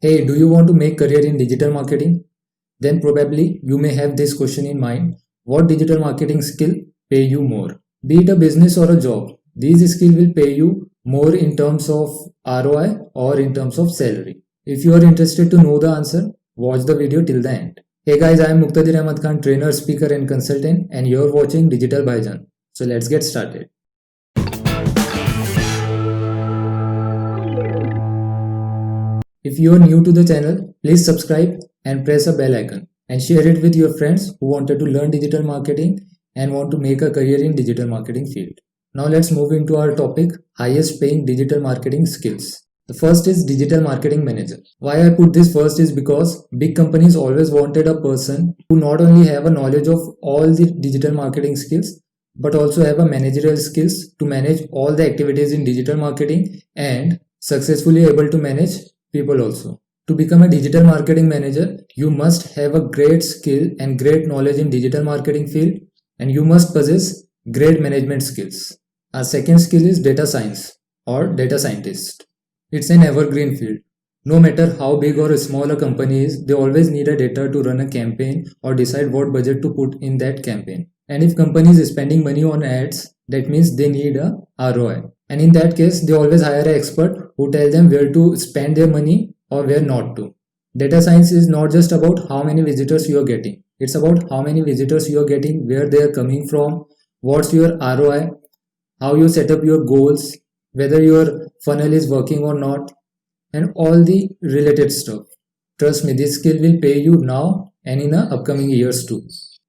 Hey, do you want to make career in digital marketing? Then probably you may have this question in mind. What digital marketing skill pay you more? Be it a business or a job, these skills will pay you more in terms of ROI or in terms of salary. If you are interested to know the answer, watch the video till the end. Hey guys, I am Muqtadir Ahmad Khan, trainer, speaker and consultant, and you're watching Digital Baijan. So let's get started. If you are new to the channel, please subscribe and press a bell icon and share it with your friends who wanted to learn digital marketing and want to make a career in digital marketing field. Now let's move into our topic, highest paying digital marketing skills. The first is digital marketing manager. Why I put this first is because big companies always wanted a person who not only have a knowledge of all the digital marketing skills but also have a managerial skills to manage all the activities in digital marketing and successfully able to manage people also. To become a digital marketing manager, you must have a great skill and great knowledge in digital marketing field, and you must possess great management skills. Our second skill is data science or data scientist. It's an evergreen field. No matter how big or small a company is, they always need a data to run a campaign or decide what budget to put in that campaign. And if companies is spending money on ads, that means they need a ROI. And in that case, they always hire an expert who tell them where to spend their money or where not to. Data science is not just about how many visitors you are getting. It's about how many visitors you are getting, where they are coming from, what's your ROI, how you set up your goals, whether your funnel is working or not, and all the related stuff. Trust me, this skill will pay you now and in the upcoming years too.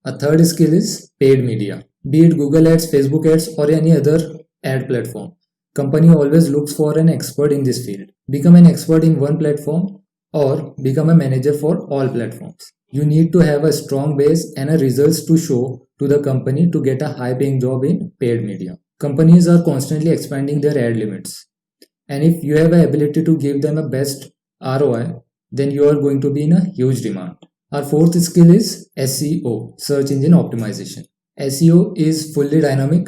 A third skill is paid media. Be it Google Ads, Facebook Ads, or any other ad platform. Company always looks for an expert in this field. Become an expert in one platform or become a manager for all platforms. You need to have a strong base and a results to show to the company to get a high paying job in paid media. Companies are constantly expanding their ad limits. And if you have the ability to give them a best ROI, then you are going to be in a huge demand. Our fourth skill is SEO, search engine optimization. SEO is fully dynamic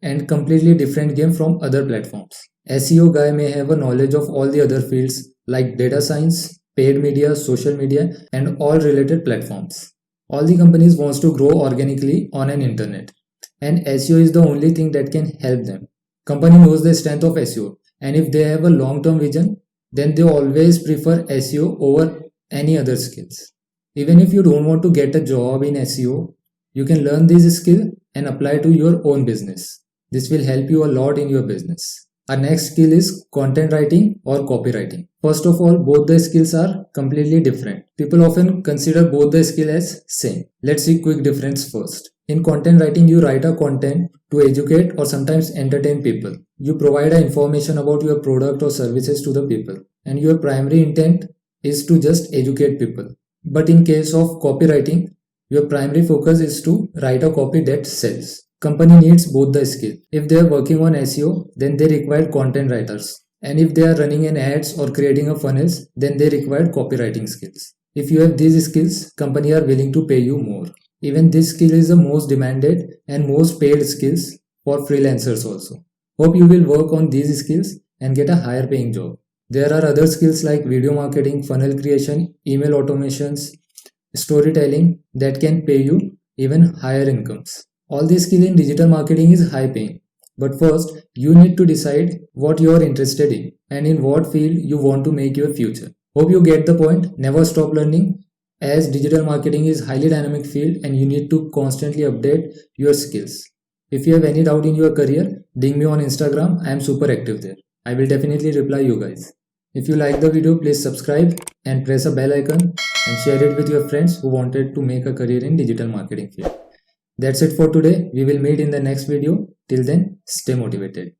and completely different game from other platforms. SEO guy may have a knowledge of all the other fields like data science, paid media, social media, and all related platforms. All the companies wants to grow organically on an internet, and SEO is the only thing that can help them. Company knows the strength of SEO, and if they have a long-term vision, then they always prefer SEO over any other skills. Even if you don't want to get a job in SEO, you can learn this skill and apply to your own business. This will help you a lot in your business. Our next skill is content writing or copywriting. First of all, both the skills are completely different. People often consider both the skill as same. Let's see quick difference first. In content writing, you write a content to educate or sometimes entertain people. You provide information about your product or services to the people, and your primary intent is to just educate people. But in case of copywriting, your primary focus is to write a copy that sells. Company needs both the skill. If they are working on SEO, then they require content writers. And if they are running an ads or creating a funnels, then they require copywriting skills. If you have these skills, company are willing to pay you more. Even this skill is the most demanded and most paid skills for freelancers also. Hope you will work on these skills and get a higher paying job. There are other skills like video marketing, funnel creation, email automations, storytelling that can pay you even higher incomes. All this skill in digital marketing is high paying. But first, you need to decide what you are interested in and in what field you want to make your future. Hope you get the point. Never stop learning, as digital marketing is highly dynamic field and you need to constantly update your skills. If you have any doubt in your career, ding me on Instagram. I am super active there. I will definitely reply you guys. If you like the video, please subscribe and press a bell icon and share it with your friends who wanted to make a career in digital marketing field. That's it for today. We will meet in the next video. Till then, stay motivated.